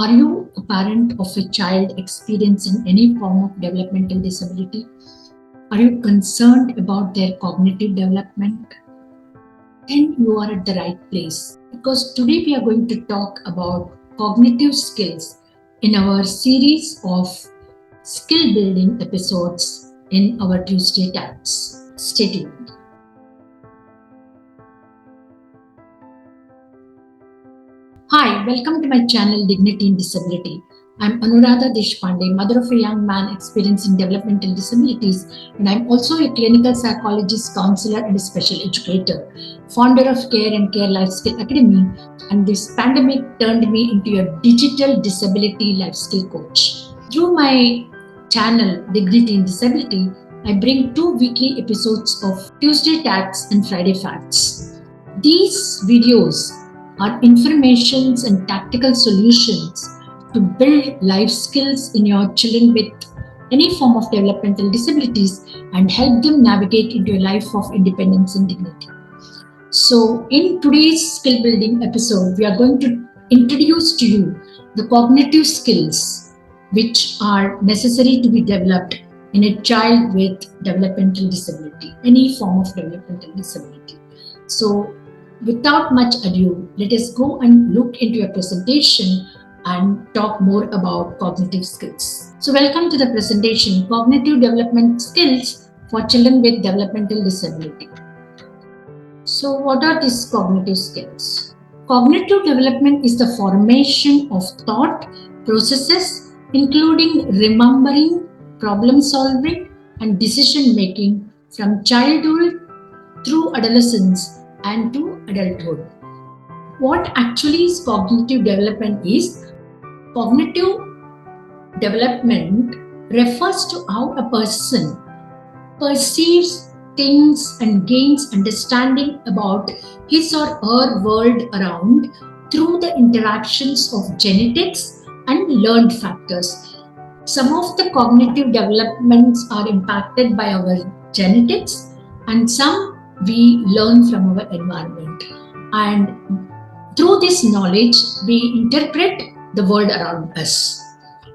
Are you a parent of a child experiencing any form of developmental disability? Are you concerned about their cognitive development? Then you are at the right place, because today we are going to talk about cognitive skills in our series of skill building episodes in our Tuesday Chats. Stay tuned. Hi, welcome to my channel Dignity in Disability. I'm Anuradha Deshpande, mother of a young man experiencing developmental disabilities, and I'm also a clinical psychologist, counselor, and a special educator, founder of Care and Care Life Skill Academy, and this pandemic turned me into a digital disability life skill coach. Through my channel Dignity in Disability, I bring 2 weekly episodes of Tuesday Chats and Friday Facts. These videos are informations and tactical solutions to build life skills in your children with any form of developmental disabilities and help them navigate into a life of independence and dignity. So in today's skill building episode, we are going to introduce to you the cognitive skills which are necessary to be developed in a child with developmental disability, any form of developmental disability. So without much ado, let us go and look into a presentation and talk more about cognitive skills. So welcome to the presentation, Cognitive Development Skills for Children with Developmental Disability. So what are these cognitive skills? Cognitive development is the formation of thought processes, including remembering, problem solving, and decision making from childhood through adolescence and to adulthood. What actually is cognitive development is, cognitive development refers to how a person perceives things and gains understanding about his or her world around through the interactions of genetics and learned factors. Some of the cognitive developments are impacted by our genetics and some we learn from our environment, and through this knowledge we interpret the world around us.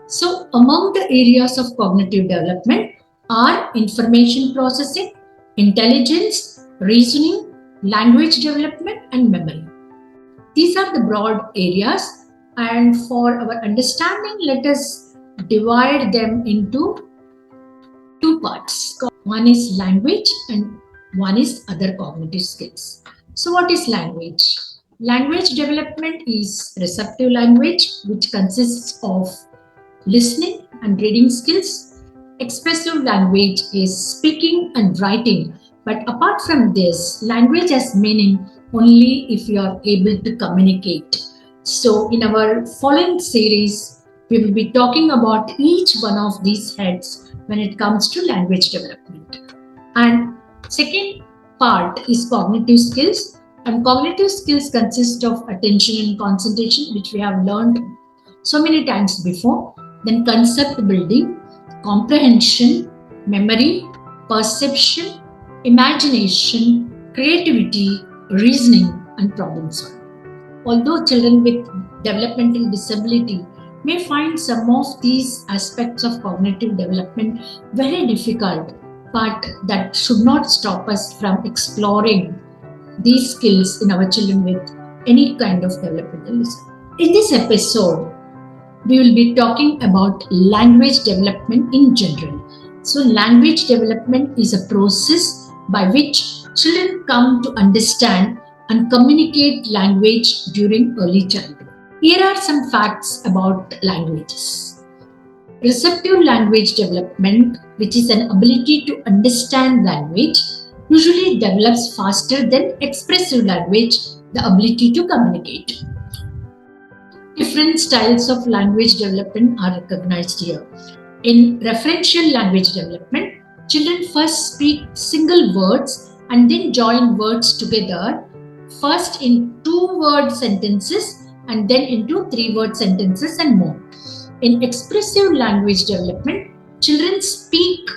So among the areas of cognitive development are information processing, intelligence, reasoning, language development, and memory. These are the broad areas, and for our understanding, let us divide them into 2 parts. One is language and one is other cognitive skills. So what is language? Language development is receptive language, which consists of listening and reading skills. Expressive language is speaking and writing. But apart from this, language has meaning only if you are able to communicate. So in our following series, we will be talking about each one of these heads when it comes to language development. And second part is cognitive skills, and cognitive skills consist of attention and concentration, which we have learned so many times before. Then concept building, comprehension, memory, perception, imagination, creativity, reasoning, and problem solving. Although children with developmental disability may find some of these aspects of cognitive development very difficult, but that should not stop us from exploring these skills in our children with any kind of developmental disability. In this episode, we will be talking about language development in general. So language development is a process by which children come to understand and communicate language during early childhood. Here are some facts about languages. Receptive language development, which is an ability to understand language, usually develops faster than expressive language, the ability to communicate. Different styles of language development are recognized here. In referential language development, children first speak single words and then join words together, first in 2-word sentences and then into 3-word sentences and more. In expressive language development, children speak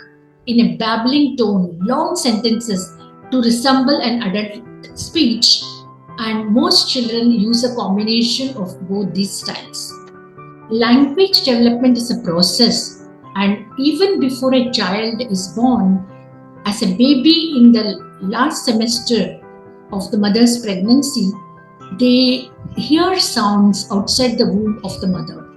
in a babbling tone, long sentences to resemble an adult speech, and most children use a combination of both these styles. Language development is a process, and even before a child is born, as a baby in the last semester of the mother's pregnancy, they hear sounds outside the womb of the mother.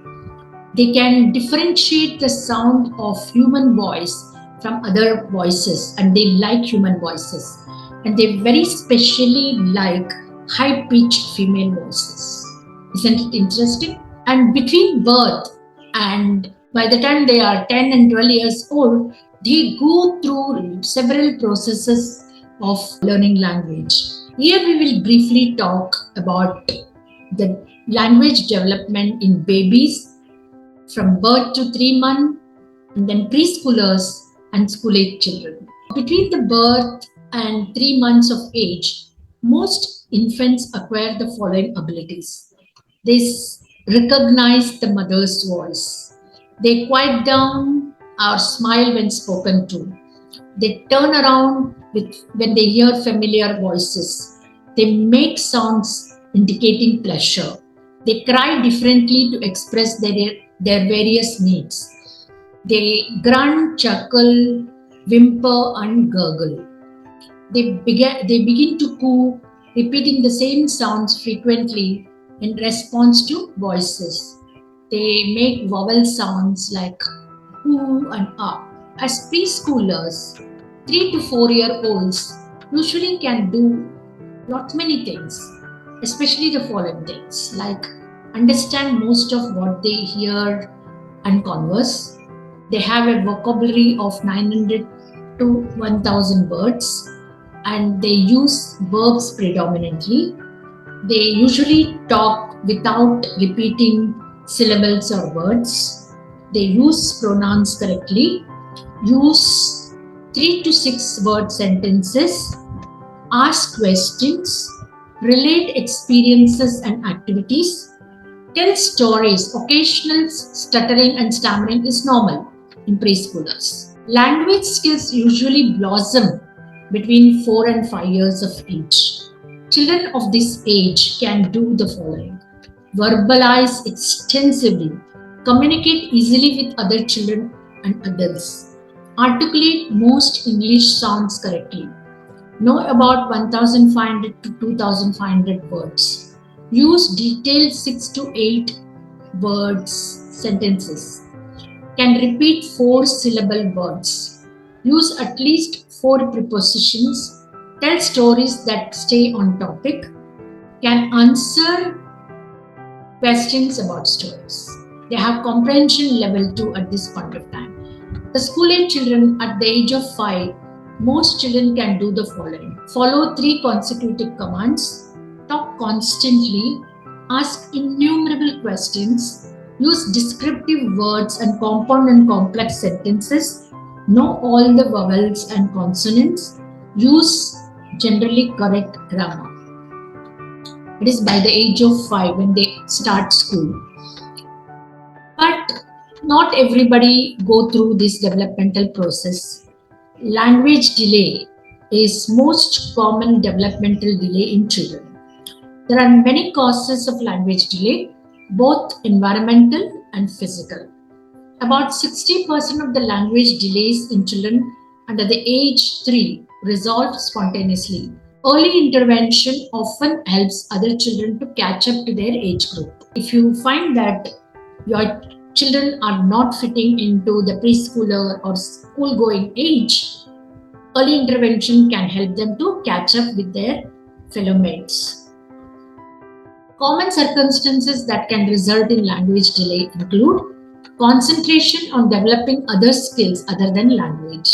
They can differentiate the sound of human voice from other voices, and they like human voices, and they very specially like high pitched female voices. Isn't it interesting? And between birth and by the time they are 10 and 12 years old, they go through several processes of learning language. Here we will briefly talk about the language development in babies from birth to 3 months, and then preschoolers and school age children. Between the birth and 3 months of age, most infants acquire the following abilities. They recognize the mother's voice. They quiet down or smile when spoken to. They turn around when they hear familiar voices. They make sounds indicating pleasure. They cry differently to express their various needs. They grunt, chuckle, whimper, and gurgle. They begin to coo, repeating the same sounds frequently in response to voices. They make vowel sounds like oo and ah. As preschoolers, 3 to 4 year olds usually can do lot many things, especially the following things like understand most of what they hear and converse. They have a vocabulary of 900 to 1000 words, and they use verbs predominantly. They usually talk without repeating syllables or words. They use pronouns correctly, use 3 to 6 word sentences, ask questions, relate experiences and activities, tell stories. Occasional stuttering and stammering is normal in preschoolers. Language skills usually blossom between 4 and 5 years of age. Children of this age can do the following: verbalize extensively, communicate easily with other children and adults, articulate most English sounds correctly, know about 1500 to 2500 words, use detailed 6 to 8 words sentences, can repeat 4 syllable words, use at least 4 prepositions, tell stories that stay on topic, can answer questions about stories. They have comprehension level 2 at this point of time. The school age children at the age of 5, most children can do the following: follow 3 consecutive commands, talk constantly, ask innumerable questions, use descriptive words and compound and complex sentences, know all the vowels and consonants, use generally correct grammar. It is by the age of 5 when they start school. But not everybody go through this developmental process. Language delay is most common developmental delay in children. There are many causes of language delay, both environmental and physical. About 60% of the language delays in children under the age 3 resolve spontaneously. Early intervention often helps other children to catch up to their age group. If you find that your children are not fitting into the preschooler or school going age, early intervention can help them to catch up with their fellow mates. Common circumstances that can result in language delay include concentration on developing other skills other than language,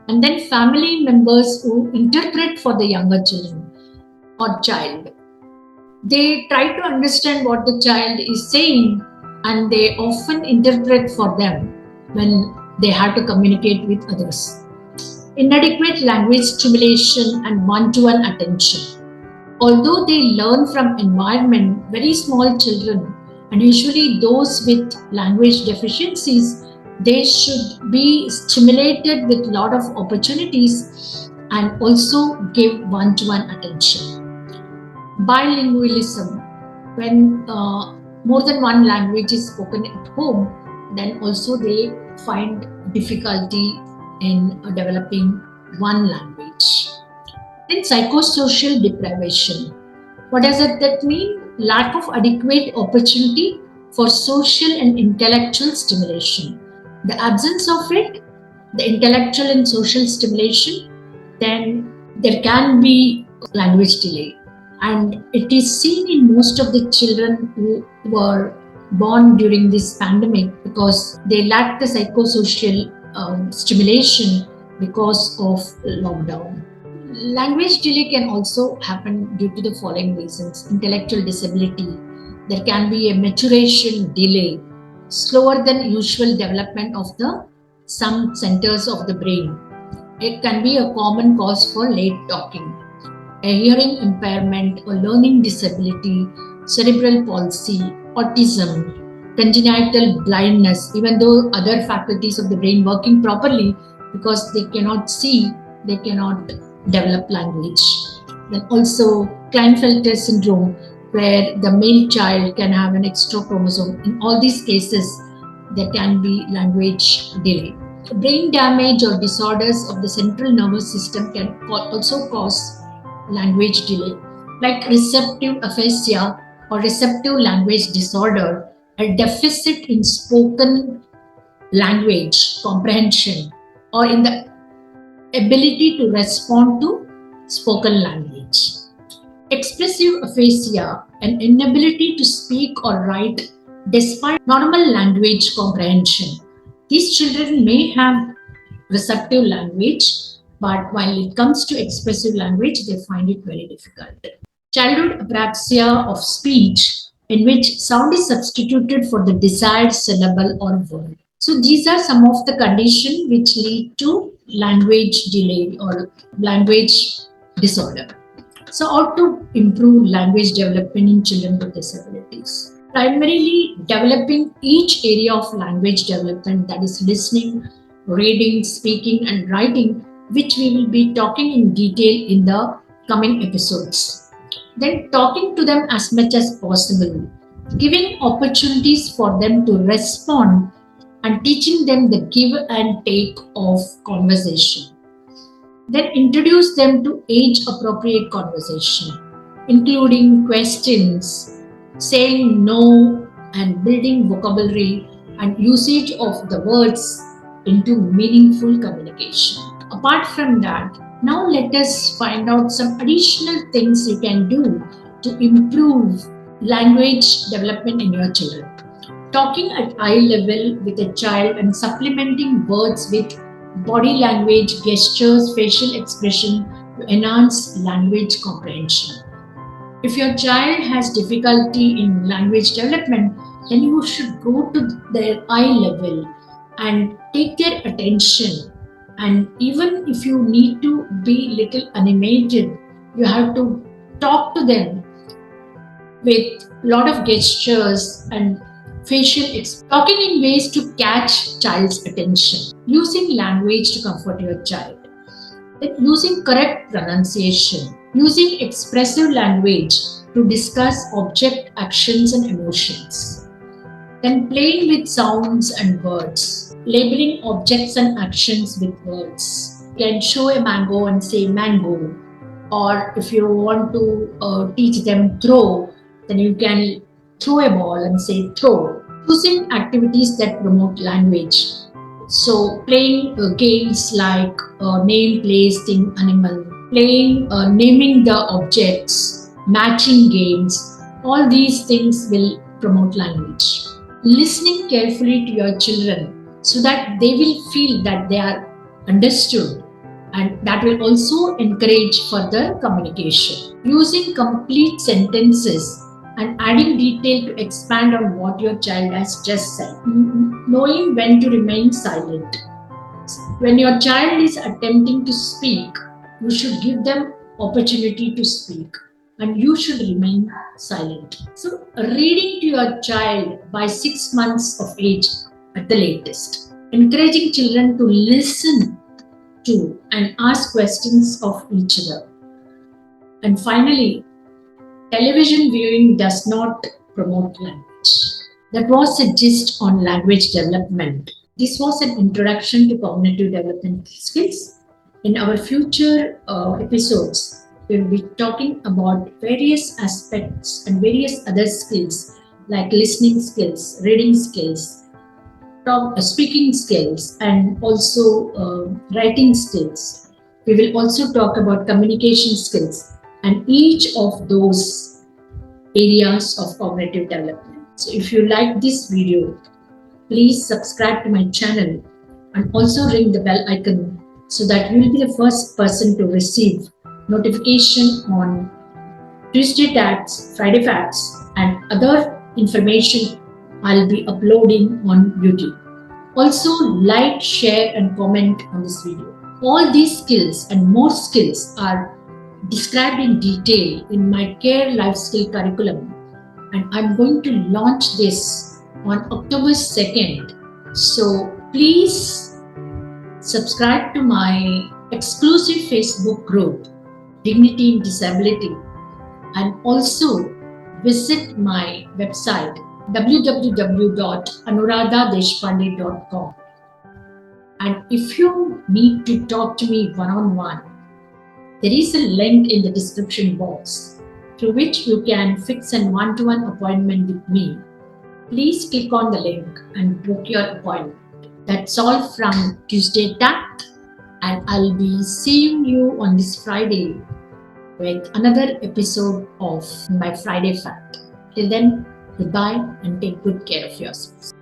and then family members who interpret for the younger children or child. They try to understand what the child is saying, and they often interpret for them when they have to communicate with others. Inadequate language stimulation and one-to-one attention. Although they learn from environment, very small children and usually those with language deficiencies, they should be stimulated with a lot of opportunities and also give one-to-one attention. Bilingualism. When more than one language is spoken at home, then also they find difficulty in developing one language. Then psychosocial deprivation. What does that mean? Lack of adequate opportunity for social and intellectual stimulation. The absence of it, the intellectual and social stimulation, then there can be language delay. And it is seen in most of the children who were born during this pandemic because they lack the psychosocial stimulation because of lockdown. Language delay can also happen due to the following reasons: intellectual disability, there can be a maturation delay, slower than usual development of the some centers of the brain. It can be a common cause for late talking. A hearing impairment or learning disability, cerebral palsy, autism, congenital blindness, even though other faculties of the brain working properly, because they cannot see, they cannot develop language. Then also Klinefelter syndrome, where the male child can have an extra chromosome. In all these cases, there can be language delay. Brain damage or disorders of the central nervous system can also cause language delay, like receptive aphasia or receptive language disorder, a deficit in spoken language comprehension or in the ability to respond to spoken language. Expressive aphasia, an inability to speak or write despite normal language comprehension. These children may have receptive language, but while it comes to expressive language, they find it very difficult. Childhood apraxia of speech, in which sound is substituted for the desired syllable or word. So these are some of the conditions which lead to language delay or language disorder. So how to improve language development in children with disabilities? Primarily developing each area of language development, that is listening, reading, speaking and writing, which we will be talking in detail in the coming episodes. Then talking to them as much as possible, giving opportunities for them to respond and teaching them the give and take of conversation. Then introduce them to age appropriate conversation, including questions, saying no, and building vocabulary and usage of the words into meaningful communication. Apart from that, now let us find out some additional things you can do to improve language development in your children. Talking at eye level with a child and supplementing words with body language, gestures, facial expression to enhance language comprehension. If your child has difficulty in language development, then you should go to their eye level and take their attention. And even if you need to be little animated, you have to talk to them with a lot of gestures and facial expression. Talking in ways to catch child's attention. Using language to comfort your child. Then using correct pronunciation. Using expressive language to discuss object, actions and emotions. Then playing with sounds and words. Labeling objects and actions with words. You can show a mango and say mango. Or if you want to teach them throw, then you can throw a ball and say throw. Choosing activities that promote language. So playing games like name, place, thing, animal. Playing, naming the objects, matching games. All these things will promote language. Listening carefully to your children so that they will feel that they are understood, and that will also encourage further communication. Using complete sentences and adding detail to expand on what your child has just said. Knowing when to remain silent. When your child is attempting to speak, you should give them opportunity to speak and you should remain silent. So reading to your child by 6 months of age at the latest. Encouraging children to listen to and ask questions of each other. And finally, television viewing does not promote language. That was a gist on language development. This was an introduction to cognitive development skills. In our future episodes, we will be talking about various aspects and various other skills like listening skills, reading skills, speaking skills, and also writing skills. We will also talk about communication skills and each of those areas of cognitive development. So if you like this video, please subscribe to my channel and also ring the bell icon so that you will be the first person to receive notification on Tuesday Facts, Friday Facts, and other information I'll be uploading on YouTube. Also, like, share, and comment on this video. All these skills and more skills are described in detail in my Care Life Skill curriculum, and I'm going to launch this on October 2nd. So please subscribe to my exclusive Facebook group, Dignity in Disability, and also visit my website www.anuradhadeshpande.com. And if you need to talk to me one-on-one, there is a link in the description box through which you can fix a one-to-one appointment with me. Please click on the link and book your appointment. That's all from Tuesday Tact, and I'll be seeing you on this Friday with another episode of my Friday Fact. Till then, goodbye and take good care of yourselves.